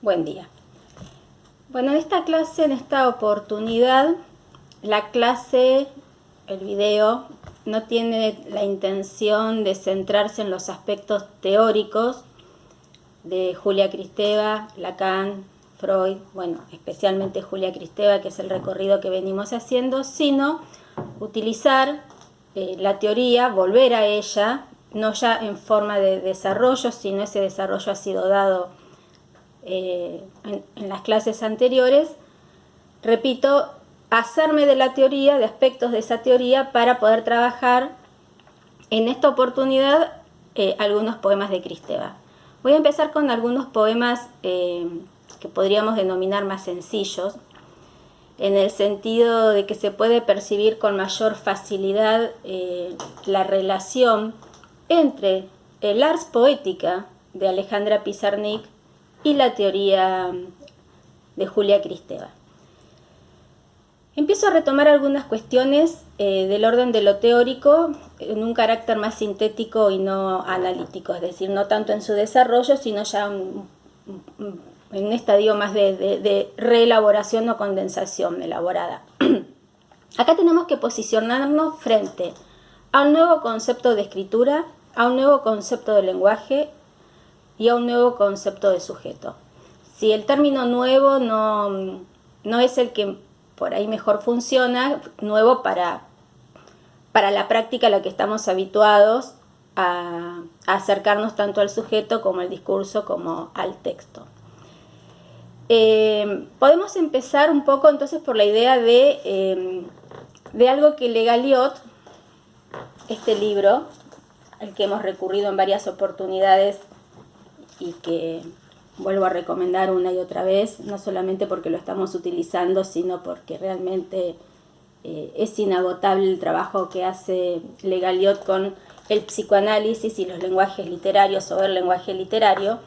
Buen día. Bueno, en esta clase, en esta oportunidad, la clase, el video, no tiene la intención de centrarse en los aspectos teóricos de Julia Kristeva, Lacan, Freud, bueno, especialmente Julia Kristeva, que es el recorrido que venimos haciendo, sino utilizar la teoría, volver a ella, no ya en forma de desarrollo, sino ese desarrollo ha sido dado en las clases anteriores, repito, hacerme de la teoría, de aspectos de esa teoría para poder trabajar en esta oportunidad algunos poemas de Kristeva. Voy a empezar con algunos poemas que podríamos denominar más sencillos, en el sentido de que se puede percibir con mayor facilidad la relación entre el ars poética de Alejandra Pizarnik y la teoría de Julia Kristeva. Empiezo a retomar algunas cuestiones del orden de lo teórico en un carácter más sintético y no analítico, es decir, no tanto en su desarrollo, sino ya en un estadio más de reelaboración o condensación elaborada. Acá tenemos que posicionarnos frente a un nuevo concepto de escritura, a un nuevo concepto de lenguaje y a un nuevo concepto de sujeto. Si el término nuevo no es el que por ahí mejor funciona, nuevo para la práctica a la que estamos habituados a acercarnos tanto al sujeto como al discurso como al texto. Podemos empezar un poco entonces por la idea de algo que Le Galiot, este libro, al que hemos recurrido en varias oportunidades y que vuelvo a recomendar una y otra vez, no solamente porque lo estamos utilizando, sino porque realmente es inagotable el trabajo que hace Le Galiot con el psicoanálisis y los lenguajes literarios o el lenguaje literario.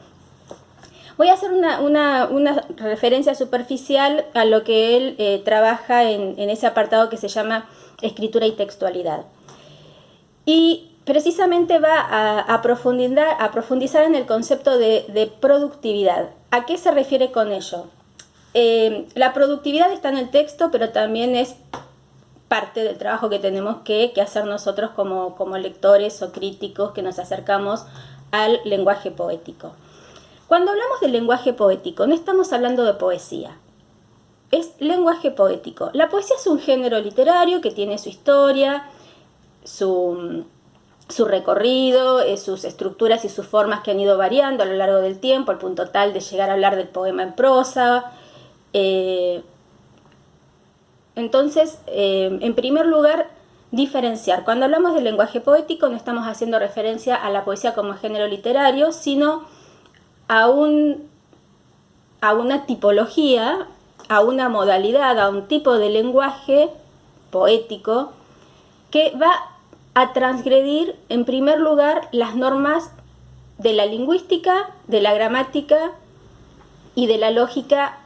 Voy a hacer una referencia superficial a lo que él trabaja en ese apartado que se llama escritura y textualidad. Y precisamente va a profundizar en el concepto de productividad. ¿A qué se refiere con ello? La productividad está en el texto, pero también es parte del trabajo que tenemos que hacer nosotros como lectores o críticos que nos acercamos al lenguaje poético. Cuando hablamos del lenguaje poético, no estamos hablando de poesía. Es lenguaje poético. La poesía es un género literario que tiene su historia, su recorrido, sus estructuras y sus formas que han ido variando a lo largo del tiempo, al punto tal de llegar a hablar del poema en prosa. Entonces, en primer lugar, diferenciar. Cuando hablamos del lenguaje poético no estamos haciendo referencia a la poesía como género literario, sino a una tipología, a una modalidad, a un tipo de lenguaje poético que va a transgredir, en primer lugar, las normas de la lingüística, de la gramática y de la lógica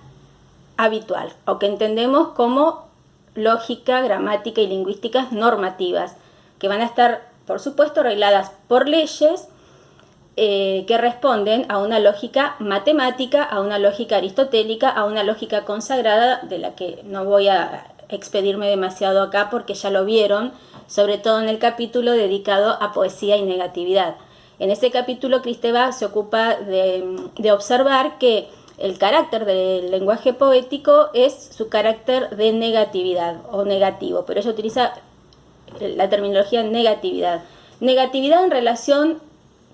habitual, o que entendemos como lógica, gramática y lingüísticas normativas, que van a estar, por supuesto, regladas por leyes que responden a una lógica matemática, a una lógica aristotélica, a una lógica consagrada, de la que no voy a expedirme demasiado acá porque ya lo vieron, sobre todo en el capítulo dedicado a poesía y negatividad. En ese capítulo Kristeva se ocupa de observar que el carácter del lenguaje poético es su carácter de negatividad o negativo, pero ella utiliza la terminología negatividad. Negatividad en relación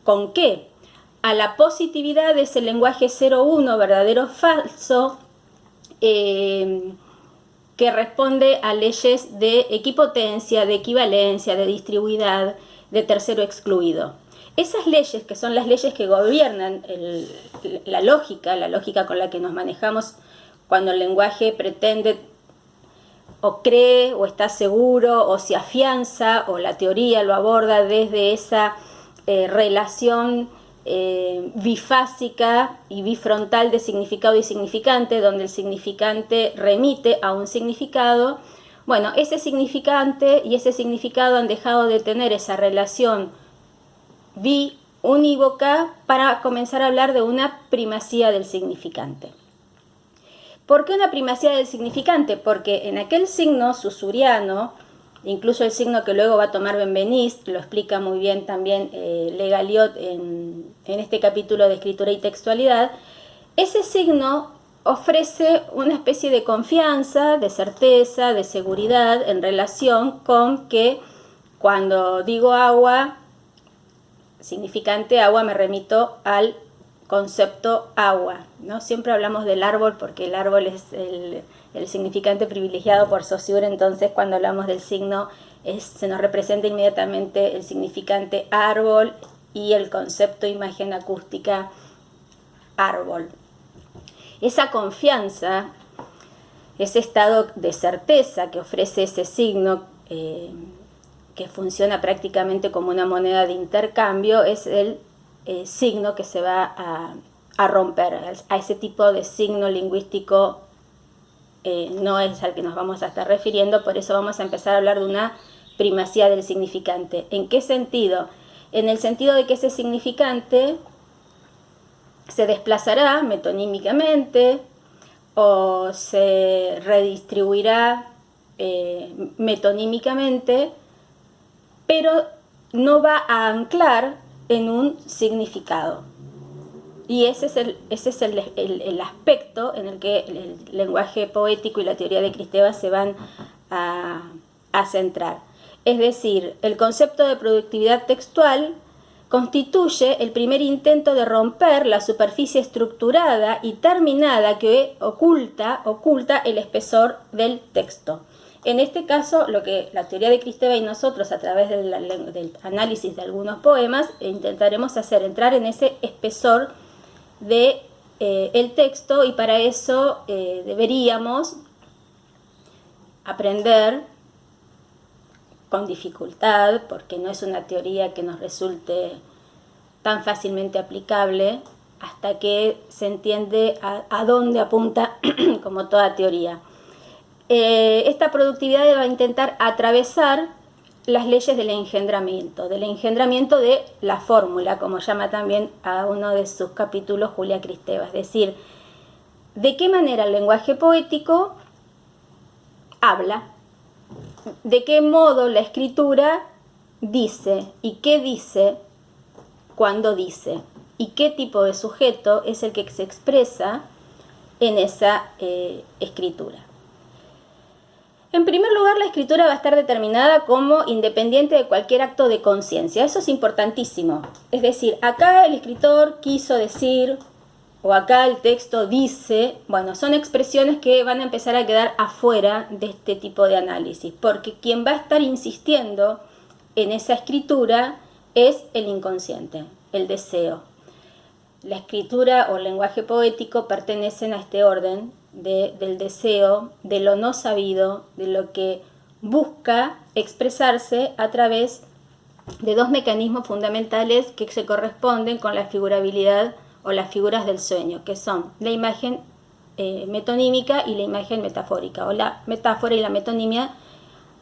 ¿con qué? A la positividad de ese lenguaje 0-1, verdadero falso, que responde a leyes de equipotencia, de equivalencia, de distribuidad, de tercero excluido. Esas leyes, que son las leyes que gobiernan la lógica con la que nos manejamos cuando el lenguaje pretende o cree o está seguro o se afianza o la teoría lo aborda desde esa relación bifásica y bifrontal de significado y significante, donde el significante remite a un significado. Bueno, ese significante y ese significado han dejado de tener esa relación unívoca para comenzar a hablar de una primacía del significante. ¿Por qué una primacía del significante? Porque en aquel signo susuriano, incluso el signo que luego va a tomar Benveniste, lo explica muy bien también Le Galiot en este capítulo de escritura y textualidad, ese signo ofrece una especie de confianza, de certeza, de seguridad en relación con que cuando digo agua, significante agua, me remito al concepto agua, ¿no? Siempre hablamos del árbol porque el árbol es el significante privilegiado por Saussure, entonces cuando hablamos del signo se nos representa inmediatamente el significante árbol y el concepto imagen acústica árbol. Esa confianza, ese estado de certeza que ofrece ese signo, que funciona prácticamente como una moneda de intercambio, es el signo que se va a romper. A ese tipo de signo lingüístico no es al que nos vamos a estar refiriendo, por eso vamos a empezar a hablar de una primacía del significante. ¿En qué sentido? En el sentido de que ese significante se desplazará metonímicamente o se redistribuirá metonímicamente, pero no va a anclar en un significado. Y ese es el aspecto en el que el lenguaje poético y la teoría de Kristeva se van a centrar. Es decir, el concepto de productividad textual constituye el primer intento de romper la superficie estructurada y terminada que oculta el espesor del texto. En este caso, lo que la teoría de Kristeva y nosotros, a través del análisis de algunos poemas, intentaremos hacer entrar en ese espesor de el texto, y para eso deberíamos aprender con dificultad, porque no es una teoría que nos resulte tan fácilmente aplicable, hasta que se entiende a dónde apunta como toda teoría. Esta productividad va a intentar atravesar las leyes del engendramiento de la fórmula, como llama también a uno de sus capítulos Julia Kristeva, es decir, de qué manera el lenguaje poético habla, de qué modo la escritura dice y qué dice cuando dice, y qué tipo de sujeto es el que se expresa en esa escritura. En primer lugar, la escritura va a estar determinada como independiente de cualquier acto de conciencia. Eso es importantísimo. Es decir, acá el escritor quiso decir, o acá el texto dice, bueno, son expresiones que van a empezar a quedar afuera de este tipo de análisis, porque quien va a estar insistiendo en esa escritura es el inconsciente, el deseo. La escritura o el lenguaje poético pertenecen a este orden del deseo, de lo no sabido, de lo que busca expresarse a través de dos mecanismos fundamentales que se corresponden con la figurabilidad o las figuras del sueño, que son la imagen metonímica y la imagen metafórica, o la metáfora y la metonimia,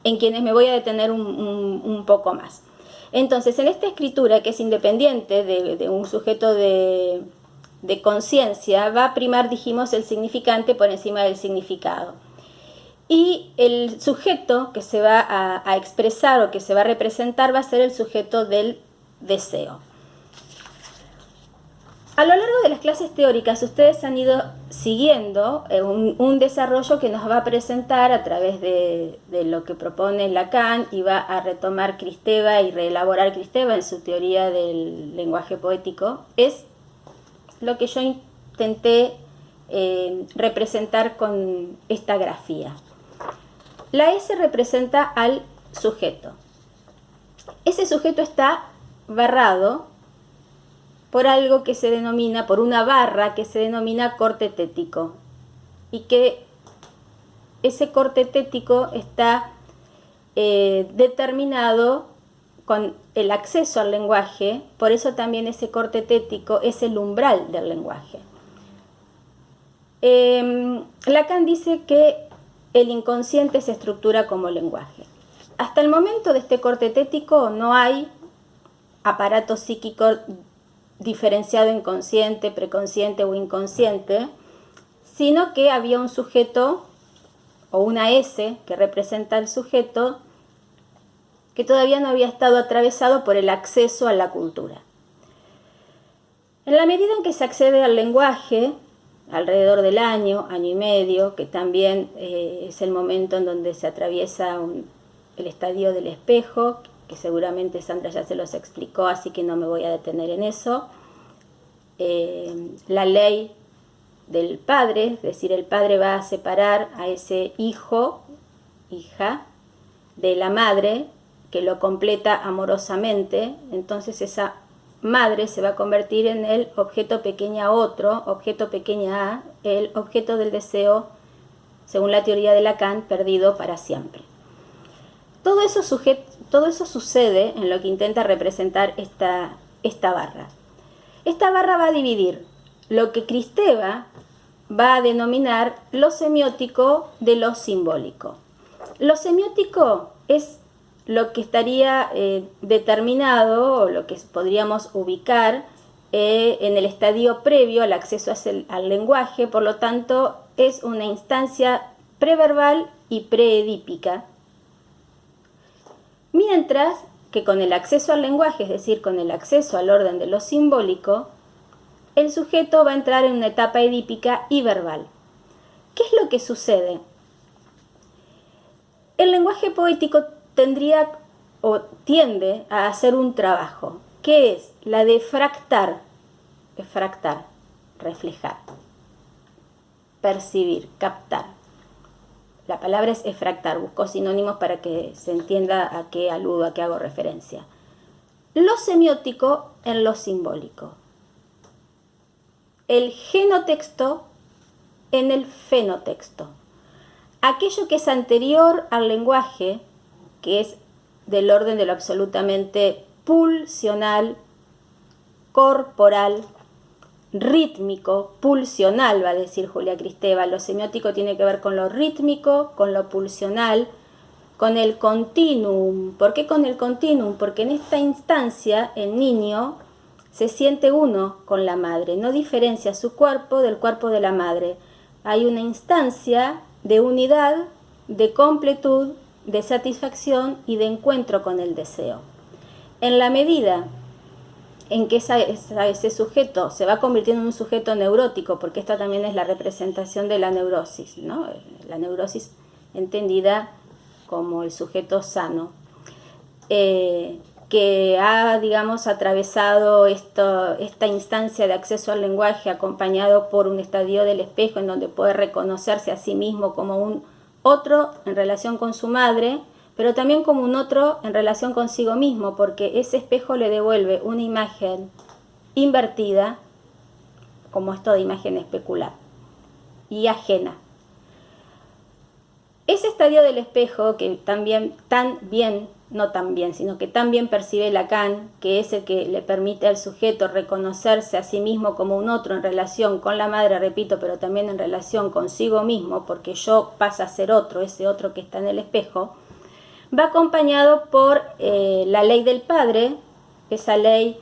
en quienes me voy a detener un poco más. Entonces, en esta escritura, que es independiente de un sujeto de conciencia, va a primar, dijimos, el significante por encima del significado. Y el sujeto que se va a expresar o que se va a representar va a ser el sujeto del deseo. A lo largo de las clases teóricas, ustedes han ido siguiendo un desarrollo que nos va a presentar a través de lo que propone Lacan, y va a retomar Kristeva y reelaborar Kristeva en su teoría del lenguaje poético. Es lo que yo intenté representar con esta grafía. La S representa al sujeto. Ese sujeto está barrado por algo que se denomina, por una barra que se denomina corte tético, y que ese corte tético está determinado con el acceso al lenguaje, por eso también ese corte tético es el umbral del lenguaje. Lacan dice que el inconsciente se estructura como lenguaje. Hasta el momento de este corte tético no hay aparato psíquico diferenciado en consciente, preconsciente o inconsciente, sino que había un sujeto o una S que representa al sujeto que todavía no había estado atravesado por el acceso a la cultura. En la medida en que se accede al lenguaje, alrededor del año y medio, que también es el momento en donde se atraviesa el estadio del espejo, que seguramente Sandra ya se los explicó, así que no me voy a detener en eso. La ley del padre, es decir, el padre va a separar a ese hijo, hija, de la madre, que lo completa amorosamente, entonces esa madre se va a convertir en el objeto pequeña otro, objeto pequeña a, el objeto del deseo, según la teoría de Lacan, perdido para siempre. Todo eso sucede en lo que intenta representar esta barra. Esta barra va a dividir lo que Kristeva va a denominar lo semiótico de lo simbólico. Lo semiótico es lo que estaría determinado, o lo que podríamos ubicar en el estadio previo al acceso al lenguaje, por lo tanto es una instancia preverbal y preedípica. Mientras que con el acceso al lenguaje, es decir, con el acceso al orden de lo simbólico, el sujeto va a entrar en una etapa edípica y verbal. ¿Qué es lo que sucede? El lenguaje poético tendría o tiende a hacer un trabajo, que es la de fractar, reflejar, percibir, captar. La palabra es efractar, busco sinónimos para que se entienda a qué aludo, a qué hago referencia. Lo semiótico en lo simbólico. El genotexto en el fenotexto. Aquello que es anterior al lenguaje, que es del orden de lo absolutamente pulsional, corporal, rítmico, pulsional, va a decir Julia Kristeva. Lo semiótico tiene que ver con lo rítmico, con lo pulsional, con el continuum. ¿Por qué con el continuum? Porque en esta instancia el niño se siente uno con la madre, no diferencia su cuerpo del cuerpo de la madre. Hay una instancia de unidad, de completud, de satisfacción y de encuentro con el deseo. En la medida en que ese sujeto se va convirtiendo en un sujeto neurótico, porque esta también es la representación de la neurosis, ¿no? La neurosis entendida como el sujeto sano, que ha, digamos, atravesado esta instancia de acceso al lenguaje acompañado por un estadio del espejo en donde puede reconocerse a sí mismo como un otro en relación con su madre, pero también como un otro en relación consigo mismo, porque ese espejo le devuelve una imagen invertida, como esto de imagen especular, y ajena. Ese estadio del espejo que también sino que también percibe Lacan, que es el que le permite al sujeto reconocerse a sí mismo como un otro en relación con la madre, repito, pero también en relación consigo mismo, porque yo pasa a ser otro, ese otro que está en el espejo, va acompañado por la ley del padre, esa ley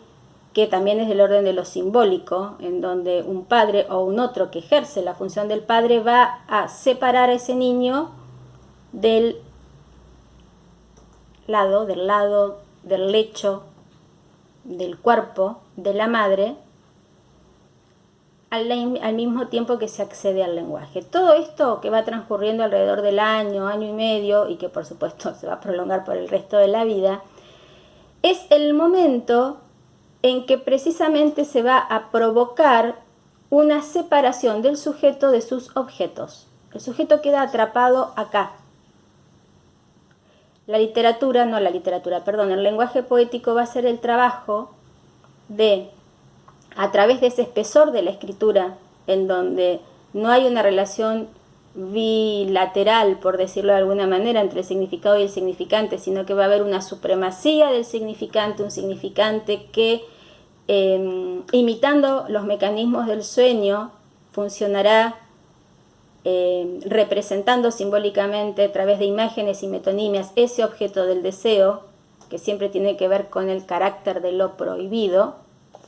que también es del orden de lo simbólico, en donde un padre o un otro que ejerce la función del padre va a separar a ese niño del lecho, del cuerpo de la madre, al mismo tiempo que se accede al lenguaje. Todo esto que va transcurriendo alrededor del año y medio, y que por supuesto se va a prolongar por el resto de la vida, es el momento en que precisamente se va a provocar una separación del sujeto de sus objetos. El sujeto queda atrapado acá. El lenguaje poético va a ser el trabajo de, a través de ese espesor de la escritura, en donde no hay una relación bilateral, por decirlo de alguna manera, entre el significado y el significante, sino que va a haber una supremacía del significante, un significante que, imitando los mecanismos del sueño, funcionará representando simbólicamente a través de imágenes y metonimias ese objeto del deseo, que siempre tiene que ver con el carácter de lo prohibido,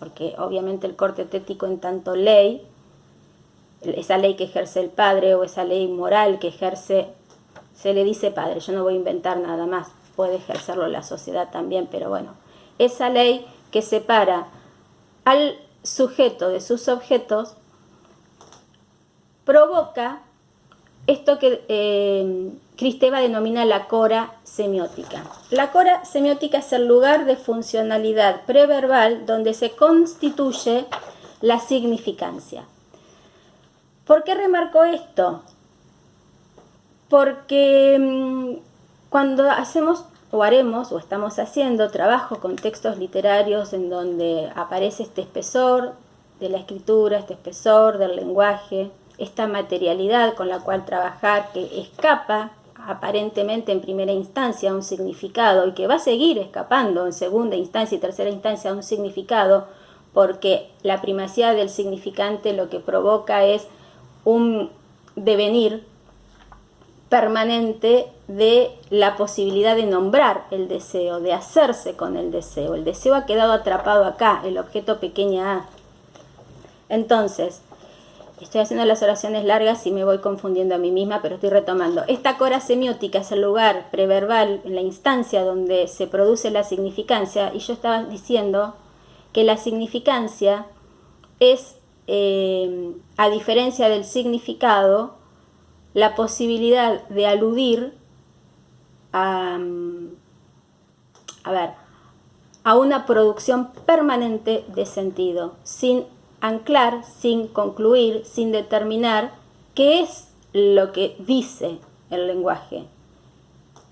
porque obviamente el corte tético en tanto ley, esa ley que ejerce el padre o esa ley moral que ejerce, se le dice padre, yo no voy a inventar nada más, puede ejercerlo la sociedad también, pero bueno, esa ley que separa al sujeto de sus objetos provoca esto que Kristeva denomina la cora semiótica. La cora semiótica es el lugar de funcionalidad preverbal donde se constituye la significancia. ¿Por qué remarco esto? Porque cuando hacemos o haremos o estamos haciendo trabajo con textos literarios en donde aparece este espesor de la escritura, este espesor del lenguaje, esta materialidad con la cual trabajar que escapa aparentemente en primera instancia a un significado y que va a seguir escapando en segunda instancia y tercera instancia a un significado, porque la primacía del significante lo que provoca es un devenir permanente de la posibilidad de nombrar el deseo, de hacerse con el deseo. El deseo ha quedado atrapado acá, el objeto pequeña a. Entonces, estoy haciendo las oraciones largas y me voy confundiendo a mí misma, pero estoy retomando. Esta cora semiótica es el lugar preverbal, en la instancia donde se produce la significancia, y yo estaba diciendo que la significancia es, a diferencia del significado, la posibilidad de aludir a una producción permanente de sentido, sin anclar, sin concluir, sin determinar qué es lo que dice el lenguaje.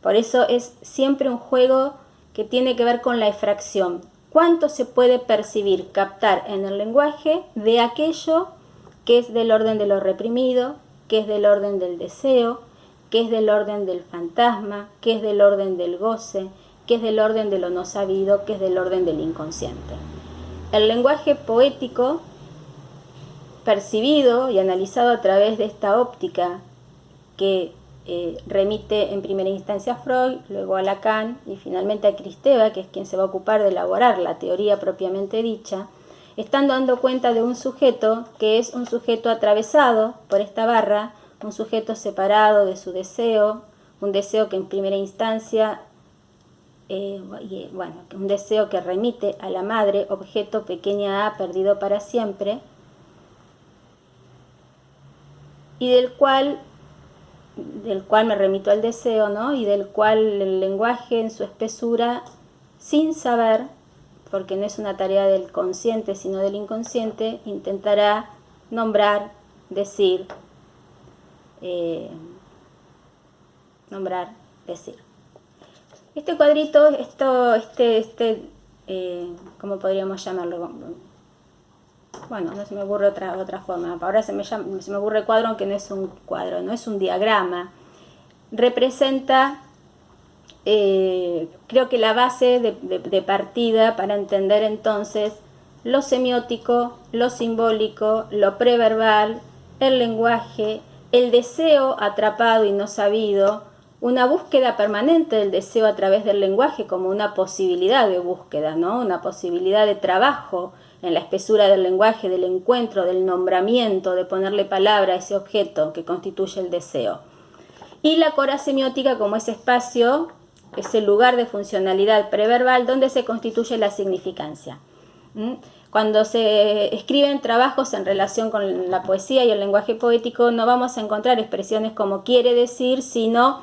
Por eso es siempre un juego que tiene que ver con la efracción. ¿Cuánto se puede percibir, captar en el lenguaje de aquello que es del orden de lo reprimido, que es del orden del deseo, que es del orden del fantasma, que es del orden del goce, que es del orden de lo no sabido, que es del orden del inconsciente? El lenguaje poético, percibido y analizado a través de esta óptica que remite en primera instancia a Freud, luego a Lacan y finalmente a Kristeva, que es quien se va a ocupar de elaborar la teoría propiamente dicha, están dando cuenta de un sujeto que es un sujeto atravesado por esta barra, un sujeto separado de su deseo, un deseo que en primera instancia, un deseo que remite a la madre, objeto pequeña a, perdido para siempre, y del cual me remito al deseo, ¿no? Y del cual el lenguaje en su espesura, sin saber, porque no es una tarea del consciente sino del inconsciente, intentará nombrar, decir, Este cuadrito, ¿cómo podríamos llamarlo? Bueno, no se me ocurre otra forma. Ahora se me ocurre cuadro, aunque no es un cuadro, no es un diagrama. Representa, creo que la base de partida para entender entonces lo semiótico, lo simbólico, lo preverbal, el lenguaje, el deseo atrapado y no sabido, una búsqueda permanente del deseo a través del lenguaje como una posibilidad de búsqueda, ¿no? Una posibilidad de trabajo en la espesura del lenguaje, del encuentro, del nombramiento, de ponerle palabra a ese objeto que constituye el deseo. Y la cora semiótica como ese espacio, ese lugar de funcionalidad preverbal donde se constituye la significancia. Cuando se escriben trabajos en relación con la poesía y el lenguaje poético, no vamos a encontrar expresiones como quiere decir, sino,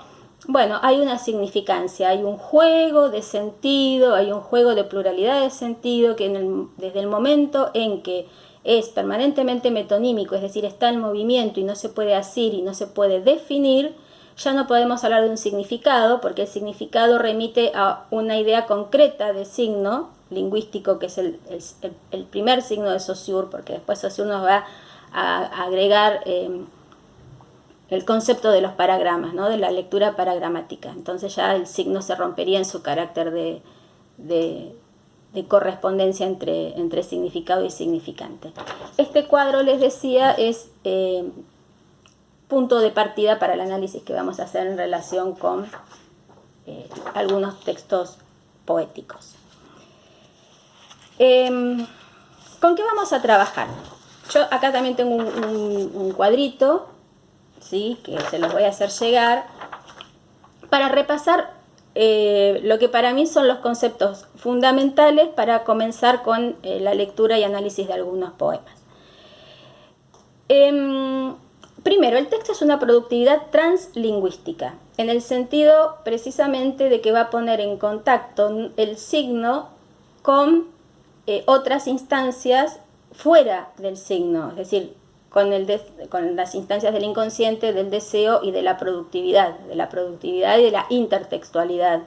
bueno, hay una significancia, hay un juego de sentido, hay un juego de pluralidad de sentido que desde el momento en que es permanentemente metonímico, es decir, está en movimiento y no se puede asir y no se puede definir, ya no podemos hablar de un significado, porque el significado remite a una idea concreta de signo lingüístico, que es el primer signo de Saussure, porque después Saussure nos va a agregar el concepto de los paragramas, ¿no? De la lectura paragramática. Entonces ya el signo se rompería en su carácter de correspondencia entre significado y significante. Este cuadro, les decía, es punto de partida para el análisis que vamos a hacer en relación con algunos textos poéticos. ¿Con qué vamos a trabajar? Yo acá también tengo un cuadrito, ¿sí? Que se los voy a hacer llegar, para repasar lo que para mí son los conceptos fundamentales para comenzar con la lectura y análisis de algunos poemas. Primero, el texto es una productividad translingüística, en el sentido precisamente de que va a poner en contacto el signo con otras instancias fuera del signo, es decir, con las instancias del inconsciente, del deseo y de la productividad y de la intertextualidad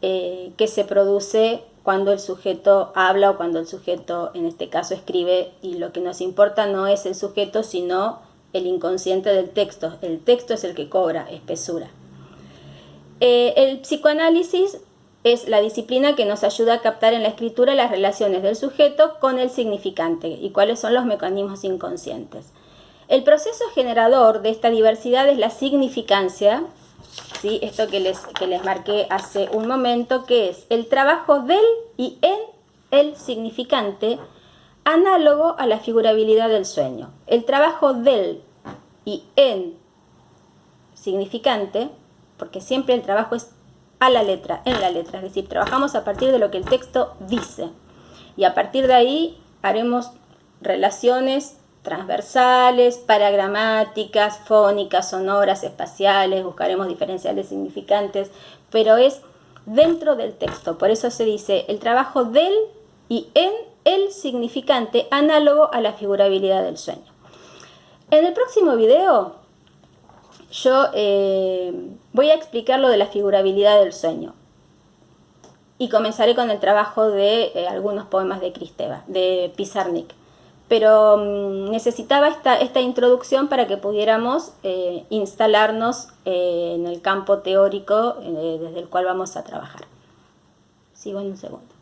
que se produce cuando el sujeto habla o cuando el sujeto, en este caso, escribe, y lo que nos importa no es el sujeto, sino el inconsciente del texto. El texto es el que cobra espesura. El psicoanálisis es la disciplina que nos ayuda a captar en la escritura las relaciones del sujeto con el significante y cuáles son los mecanismos inconscientes. El proceso generador de esta diversidad es la significancia, ¿sí? Esto que les marqué hace un momento, que es el trabajo del y en el significante, análogo a la figurabilidad del sueño. El trabajo del y en significante, porque siempre el trabajo es a la letra, en la letra, es decir, trabajamos a partir de lo que el texto dice, y a partir de ahí haremos relaciones transversales, paragramáticas, fónicas, sonoras, espaciales, buscaremos diferenciales significantes, pero es dentro del texto. Por eso se dice el trabajo del y en el significante, análogo a la figurabilidad del sueño. En el próximo video yo voy a explicar lo de la figurabilidad del sueño y comenzaré con el trabajo de algunos poemas de Pizarnik. Pero necesitaba esta introducción para que pudiéramos instalarnos en el campo teórico desde el cual vamos a trabajar. Sigo en un segundo.